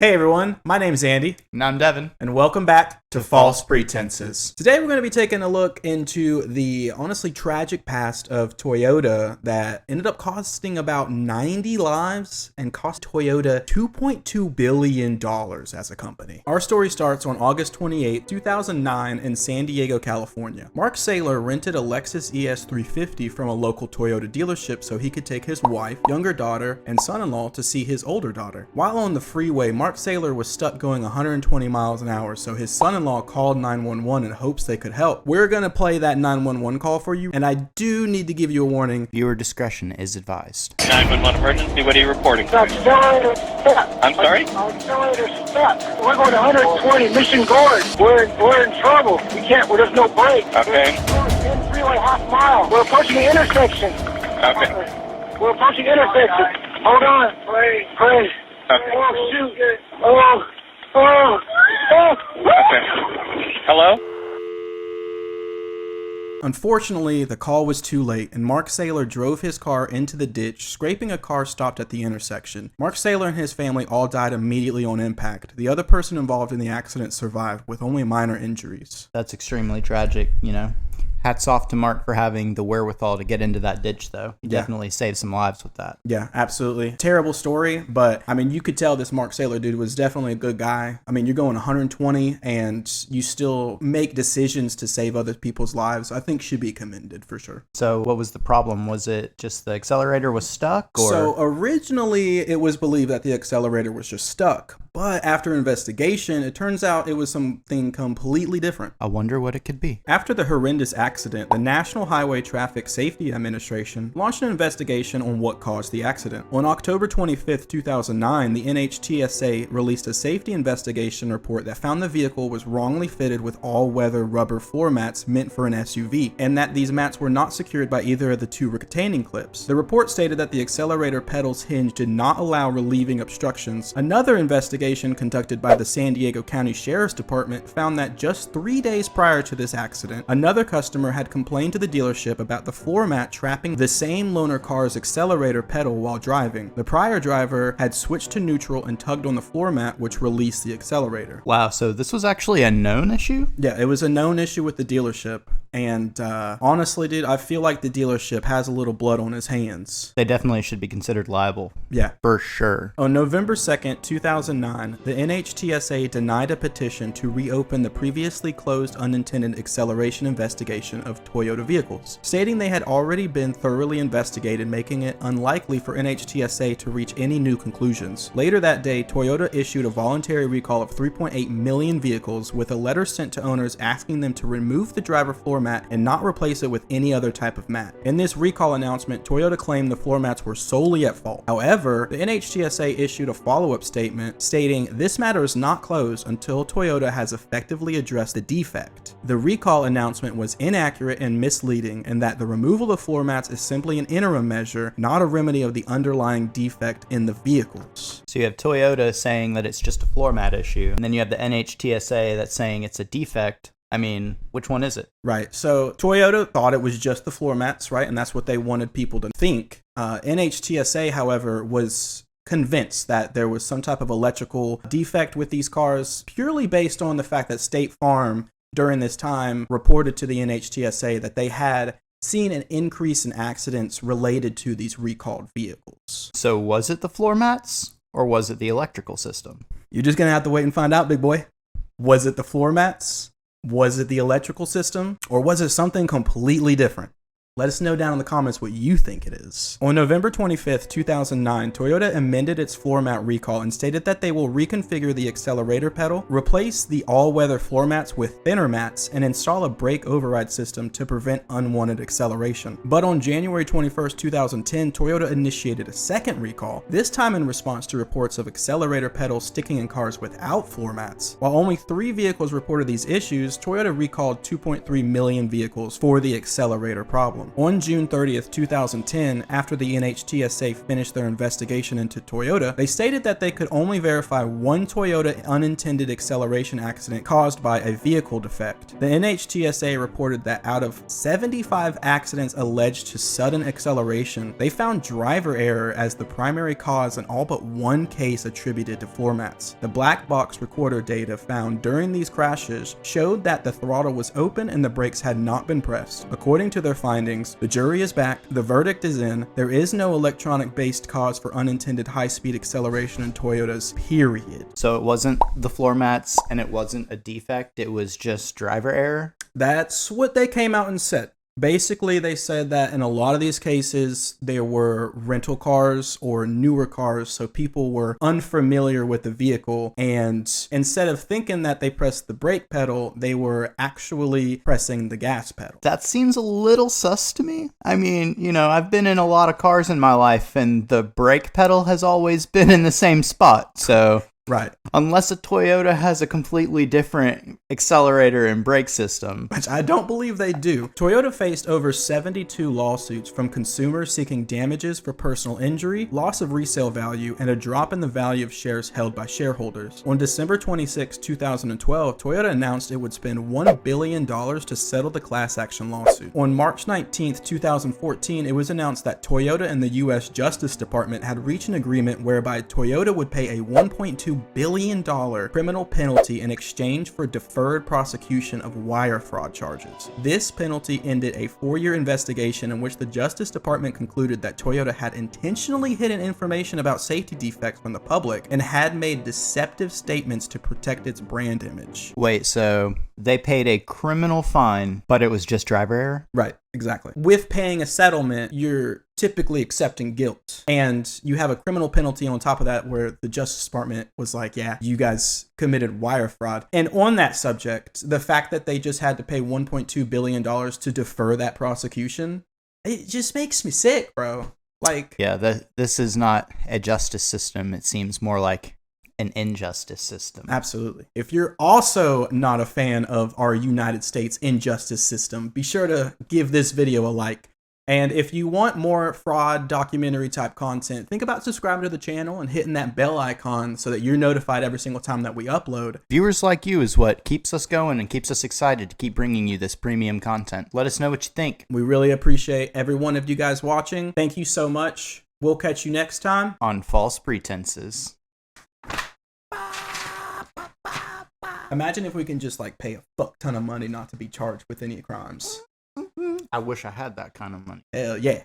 Hey everyone, my name's Andy, And I'm Devin. and welcome back to False Pretenses. Today we're going to be taking a look into the honestly tragic past of Toyota that ended up costing about 90 lives and cost Toyota $2.2 billion as a company. Our story starts on August 28, 2009 in San Diego, California. Mark Saylor rented a Lexus ES350 from a local Toyota dealership so he could take his wife, younger daughter, and son-in-law to see his older daughter. While on the freeway, Mark Saylor was stuck going 120 miles an hour, so his son-in-law called 911 in hopes they could help. We're going to play that 911 call for you, and I do need to give you a warning. Viewer discretion is advised. 911 emergency, what are you reporting? The accelerator stuck. I'm sorry? Our accelerator stuck. We're going 120, Mission Gorge. We're in trouble. There's no brake. Okay. We're in freeway half mile. We're approaching the intersection. Okay. We're approaching the intersection. Hold on. Pray. Okay. Oh, shoot. Oh. Okay. Hello? Unfortunately, the call was too late, and Mark Saylor drove his car into the ditch, scraping a car stopped at the intersection. Mark Saylor and his family all died immediately on impact. The other person involved in the accident survived, with only minor injuries. That's extremely tragic, Hats off to Mark for having the wherewithal to get into that ditch, though. He definitely saved some lives with that. Yeah, absolutely. Terrible story, but you could tell this Mark Saylor dude was definitely a good guy. You're going 120 and you still make decisions to save other people's lives. I think should be commended for sure. So what was the problem? Was it just the accelerator was stuck? Or? So originally it was believed that the accelerator was just stuck. But after investigation, it turns out it was something completely different. I wonder what it could be. After the horrendous accident, the National Highway Traffic Safety Administration launched an investigation on what caused the accident. On October 25, 2009, the NHTSA released a safety investigation report that found the vehicle was wrongly fitted with all-weather rubber floor mats meant for an SUV, and that these mats were not secured by either of the two retaining clips. The report stated that the accelerator pedal's hinge did not allow relieving obstructions. Another investigation conducted by the San Diego County Sheriff's Department found that just 3 days prior to this accident, another customer had complained to the dealership about the floor mat trapping the same loaner car's accelerator pedal while driving. The prior driver had switched to neutral and tugged on the floor mat, which released the accelerator. Wow, so this was actually a known issue? Yeah, it was a known issue with the dealership, and honestly, dude, I feel like the dealership has a little blood on his hands. They definitely should be considered liable. Yeah. For sure. On November 2nd, 2009, the NHTSA denied a petition to reopen the previously closed unintended acceleration investigation of Toyota vehicles, stating they had already been thoroughly investigated, making it unlikely for NHTSA to reach any new conclusions. Later that day, Toyota issued a voluntary recall of 3.8 million vehicles, with a letter sent to owners asking them to remove the driver floor mat and not replace it with any other type of mat. In this recall announcement, Toyota claimed the floor mats were solely at fault. However, the NHTSA issued a follow-up statement stating this matter is not closed until Toyota has effectively addressed the defect. The recall announcement was inaccurate and misleading, and that the removal of floor mats is simply an interim measure, not a remedy of the underlying defect in the vehicles. So you have Toyota saying that it's just a floor mat issue, and then you have the NHTSA that's saying it's a defect. Which one is it? Right. So Toyota thought it was just the floor mats, right? And that's what they wanted people to think. NHTSA, however, was convinced that there was some type of electrical defect with these cars, purely based on the fact that State Farm during this time reported to the NHTSA that they had seen an increase in accidents related to these recalled vehicles. So was it the floor mats or was it the electrical system? You're just gonna have to wait and find out, big boy. Was it the floor mats? Was it the electrical system? Or was it something completely different? Let us know down in the comments what you think it is. On November 25th, 2009, Toyota amended its floor mat recall and stated that they will reconfigure the accelerator pedal, replace the all-weather floor mats with thinner mats, and install a brake override system to prevent unwanted acceleration. But on January 21st, 2010, Toyota initiated a second recall, this time in response to reports of accelerator pedals sticking in cars without floor mats. While only 3 vehicles reported these issues, Toyota recalled 2.3 million vehicles for the accelerator problem. problem. On June 30th, 2010, after the NHTSA finished their investigation into Toyota, they stated that they could only verify one Toyota unintended acceleration accident caused by a vehicle defect. The NHTSA reported that out of 75 accidents alleged to sudden acceleration, they found driver error as the primary cause in all but one case attributed to floor mats. The black box recorder data found during these crashes showed that the throttle was open and the brakes had not been pressed. According to their findings, the jury is back, the verdict is in, there is no electronic-based cause for unintended high-speed acceleration in Toyotas, period. So it wasn't the floor mats and it wasn't a defect, it was just driver error? That's what they came out and said. Basically, they said that in a lot of these cases, there were rental cars or newer cars, so people were unfamiliar with the vehicle, and instead of thinking that they pressed the brake pedal, they were actually pressing the gas pedal. That seems a little sus to me. I mean, I've been in a lot of cars in my life, and the brake pedal has always been in the same spot, so... Right. Unless a Toyota has a completely different accelerator and brake system. Which I don't believe they do. Toyota faced over 72 lawsuits from consumers seeking damages for personal injury, loss of resale value, and a drop in the value of shares held by shareholders. On December 26, 2012, Toyota announced it would spend $1 billion to settle the class action lawsuit. On March 19, 2014, it was announced that Toyota and the U.S. Justice Department had reached an agreement whereby Toyota would pay a $1.2 billion criminal penalty in exchange for deferred prosecution of wire fraud charges. This penalty ended a 4-year investigation in which the Justice Department concluded that Toyota had intentionally hidden information about safety defects from the public and had made deceptive statements to protect its brand image. Wait, so they paid a criminal fine, but it was just driver error? Right, exactly. With paying a settlement, you're typically accepting guilt, and you have a criminal penalty on top of that where the Justice Department was like, yeah, you guys committed wire fraud. And on that subject, the fact that they just had to pay $1.2 billion to defer that prosecution, it just makes me sick, bro. Like, yeah, this is not a justice system. It seems more like an injustice system. Absolutely. If you're also not a fan of our United States injustice system, be sure to give this video a like. And if you want more fraud documentary type content, think about subscribing to the channel and hitting that bell icon so that you're notified every single time that we upload. Viewers like you is what keeps us going and keeps us excited to keep bringing you this premium content. Let us know what you think. We really appreciate every one of you guys watching. Thank you so much. We'll catch you next time on False Pretenses. Imagine if we can just pay a fuck ton of money not to be charged with any crimes. I wish I had that kind of money. Hell yeah.